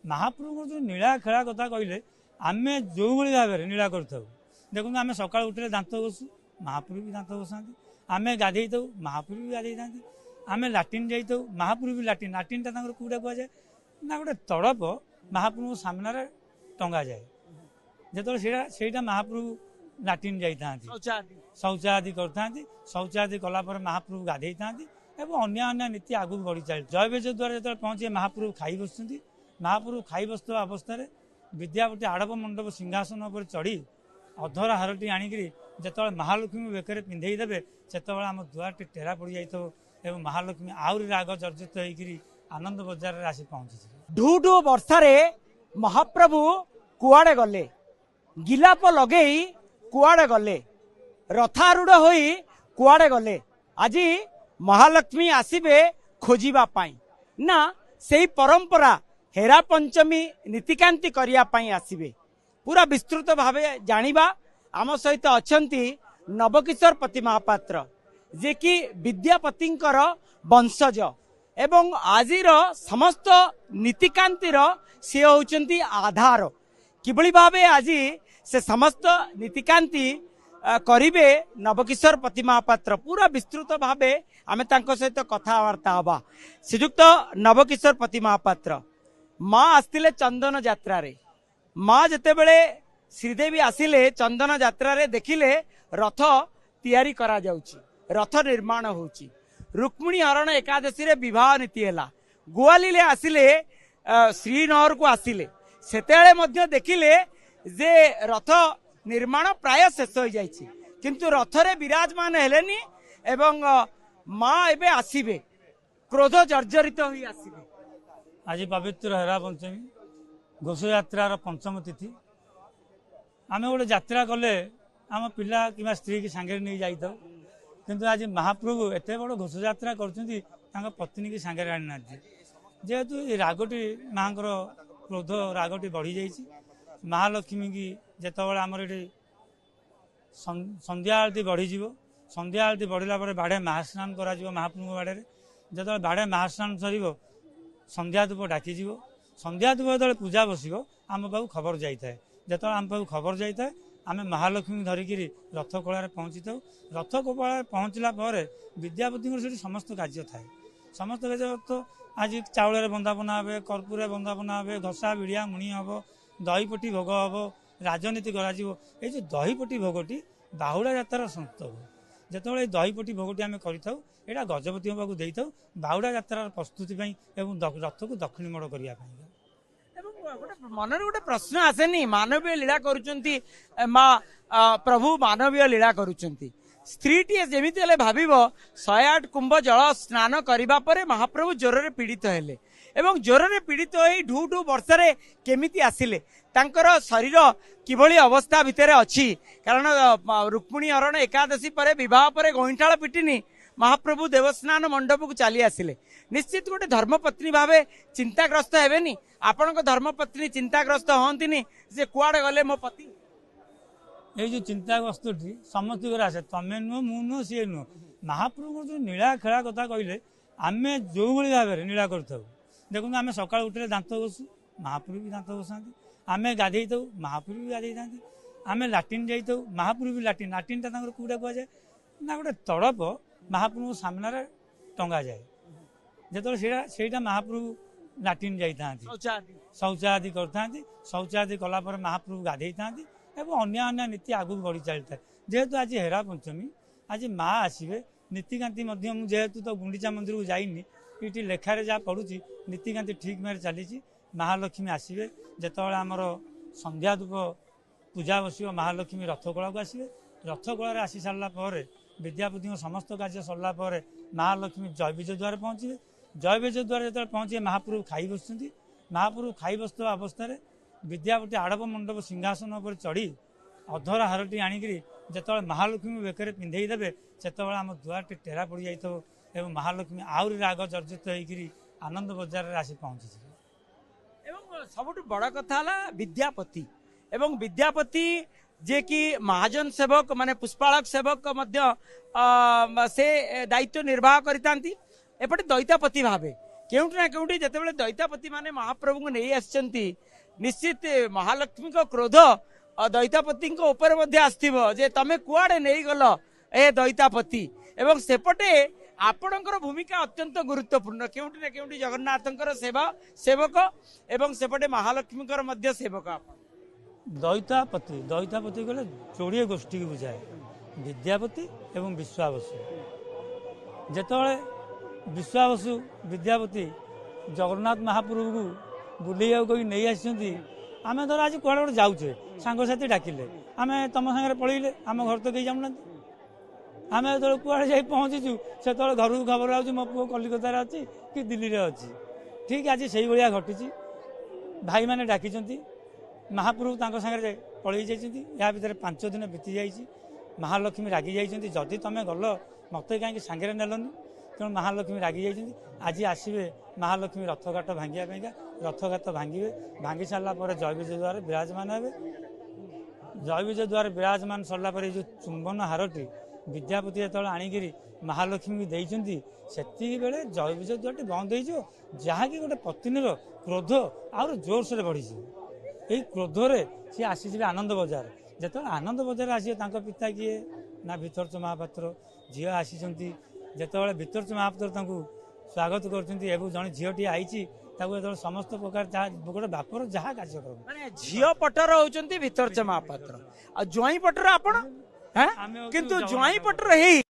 महाप्रभु जो नीला खेला कथा कहले आम जो भाव में नीला कर देखो आम सका उठे दांत घसू महाप्रभु भी दांत घसाती आम गाधे था महाप्रभु भी गाधे था आम लाट्रिन जाइए महाप्रभु भी लाट्रिन लाट्रिन टा कौटा कहुए ना गोटे तड़प महाप्रभु सामने टंगा जाए जो से महाप्रभु लाट्रिन जाता शौचादि करते शौचादि कलापर महाप्रभु गाधे था अन्य नीति आगू बढ़ी चली जय बेज द्वारा जो पहुँचे महाप्रभु खाई बस महाप्रभु खाई बसुवा अवस्था विद्यापति आड़प मंडप सिंहासन पर चढ़ी अधरा हारटी आणिक जो महालक्ष्मी बेकर पिंधे देवे से आम दुआर टेरा पड़ जाए महालक्ष्मी आहरी राग जर्जित होकर आनंद बजार में आसी पहुंची ढू ढू वर्षारे महाप्रभु कुआड़े गले गिलाप लगे कुआड़े गले रथारूढ़ होई कुआड़े गले आज महालक्ष्मी आसीबे खोजिबा पाई ना सेही परंपरा हेरा पंचमी नीतिकांति करिया पाई आसीबे पूरा विस्तृत भावे जानिबा आम सहित अछंती नवकिशोर पति महापात्र जे कि विद्यापतिंकर वंशज एवं आजिर समस्त नीतिकांतिर से होउचंती आधार किभली भावे आज से समस्त नीतिकांति करिवे नवकिशोर पति महापात्र पूरा विस्तृत भावे आमे तांको सहित कथबार्ता हवा श्रीजुक्त नवकिशोर पति महापात्र माँ आसतिले चंदन यात्रा रे माँ जेते बेले श्रीदेवी आसिले चंदन यात्रा रे देखिले रथ तैयारी करा जाउची रथ निर्माण होउची रुक्मिणी हरण एकादशी रे विवाह नीति हैला गुआली आसिले श्रीनगर को आसिले सेतेले मध्य देखिले जे रथ निर्माण प्राय शेष हो जाइछि किंतु रथ रे विराजमान हेलेनी एवं माँ एबे आसीबे क्रोध जर्जरित होई आसीबे आज पवित्र हेरा पंचमी घोष यात्रार पंचम तिथि आम गोटे यात्रा कले आम पिला कि स्त्री की सांगे नहीं जाता किंतु आज महाप्रभु एत बड़ घोष यात्रा कर पत्नी की सांगे आनी ना जेहेतु ये रागटी माँ क्रोध रागटी बढ़ी जाइए महालक्ष्मी की जितेबाला आमर ये संध्या आरती बढ़ीज संध्या आरती बढ़ला बाढ़े महास्नान करा महाप्रभु बाढ़े जो बाढ़े महास्नान सर संध्या धूप डाकी संध्या धूप जो पूजा बस आम पाक खबर जाए जो आम पाक खबर जाए आम महालक्ष्मी धरिक रथ कलार पहुँची था रथ कलार पहुँचला विद्यापति समस्त कार्य थाए समस्त कार्य तो आज चाउल बंदापना हे कर्पूर बंदापना हे घसा विड़िया मुणी हम दहीपटी भोग हम राजनीति कर दहीपटी भोगटी बाहुड़ा यात्रा समाप्त हो जो दहीपटी भोगटी आम कर गजपति पाक दे था बाहुड़ा यात्रा प्रस्तुति रथ को दक्षिण मोड़ करने मन गोटे प्रश्न आसेनी मानवीय लीला करुचंती माँ प्रभु मानवीय लीला करुचंती स्त्रीटी जेमिति हेले भाबिबो 108 कुंभ जल स्नान करिबा परे महाप्रभु ज्वर पीड़ित हेले एवं ज्वर पीड़ित होई ढू ढू वर्षारे केमिति आसिले तांकर शरीर किभली अवस्था भितर अच्छी कारण रुक्मिणी हरण एकादशी परे विवाह परे गोइंठाळ पिटिनी महाप्रभु देवस्नान मंडप को चली आसिले निश्चित गोटे धर्मपत्नी भावे चिंताग्रस्त हेबेनी आपण धर्मपत्नी चिंताग्रस्त हंतिनी जे कुआडे गले मो पति ये जो चिंताग्रस्त समस्त आसे तमें नुह मु नुह सी नुह महाप्रभु जो नीला खेला कथा कहले आम जो भाव में नीला कर देखो आम सका उठे दांत घसू महाप्रभु भी दांत घसाती आम गाधे था महाप्रभु भी गाधे था आम लाट्रिन जाइए महाप्रभु भी लाट्रिन लाट्रिन टा कौटा कहुए ना गोटे तड़प महाप्रभु सामने टंगा जाए जो से महाप्रभु लाट्रिन जाता शौचादि करते शौचादि कलापर महाप्रभु गाधे था अन्य नीति आगू बढ़ी चली जेहेतु आज हेरा पंचमी आज माँ आसवे नीतिकांति जेहेतु तो गुंडीचा मंदिर को जाइनी ये लेखार जहाँ पढ़ुची नीतिकांति ठीक मेरे चली महालक्ष्मी आसवे जितेबाला आमर संध्या धूप पूजा बस महालक्ष्मी रथकला को आसवे रथकलार आसी सारापर विद्यापति समस्त कार्य सरला महालक्ष्मी जयविज द्वार पहुँचे जयविज द्वार जो पहुँचे महाप्रभु खाई बस महाप्रभु खाई बसुवा अवस्था विद्यापति आड़प मंडप सिंहासन पर चढ़ी अधरा हारटी आणिक जो महालक्ष्मी बेकर पिंधे देवे से आम दुआर टेरा पड़ जाए महालक्ष्मी आहरी राग जर्जित होकर आनंद बजार में आसी पहुंची सबुठ बड़ कथा विद्यापति एवं विद्यापति जे कि महाजन सेवक माने पुष्पालक सेवक मध्य से दायित्व निर्वाह करते एपटे दैतापति भावे केउठी ना केउठी जेतेबेले दैतापति माने महाप्रभु को नहीं आछंती निश्चित महालक्ष्मी को क्रोध दैतापति को ऊपर मध्ये आस्थिबो जे तमे कुआडे नहीं गल ए दैतापति एवं सेपटे आपणकर भूमिका अत्यंत गुरुत्वपूर्ण केउठी ना केउठी जगन्नाथंकर सेवा सेवक एवं सेपटे महालक्ष्मीकर मध्य सेवक आपण दैतापति दैतापति कहले जोड़िए गोष्ठी की बुझाए विद्यापति एवं विश्वावसु जेतବେଳେ विश्वावसु विद्यापति जगन्नाथ महाप्रभु को बुलेया कोई नहीं आसी आम धर आज कौन गोटे जाऊे सांगसाथी डाकिले आम तुम सागर पलैले आम घर तो कहीं जाऊना आम जो कड़े जा पहुँचीचु से घर को खबर आऊँ मो पु कलिकतार अच्छी कि दिल्ली में अच्छी ठीक आज से भाया घटी भाई मैंने डाकी महाप्रभु तांको सागर पलि जाइए या भितर 5 दिन बीती जाइए महालक्ष्मी रागी जाइए जदि तुम गल मत कहीं सांगे नेलनि तेणु महालक्ष्मी रागी जाइए आज आसवे महालक्ष्मी रथघाट भांगिया रथघाट भांगे भांगी सारापर जयविज द्वार विराजमान हे जयविज द्वार विराजमान सरलापर जो चुंबन हारटी विद्यापति जो आणिकी महालक्ष्मी देती से बेले जयविज द्वार बंद हो जहाँकि गोटे पत्नीर क्रोध आउर जोरसोर बढ़ी यही क्रोधरे सी आसी आनंद बजार जो आनंद बजार आसे पिता किए ना भितरच महापात्र झील आसी जो भितरच महापात्र स्वागत कर जड़े झीटी आई समस्त प्रकार गोटे बापर जहाँ कार्यक्रम माने झील पटर होचंती भितरच महापात्र आ ज्वाई पटर आपण हैं किंतु ज्वाई पटर हे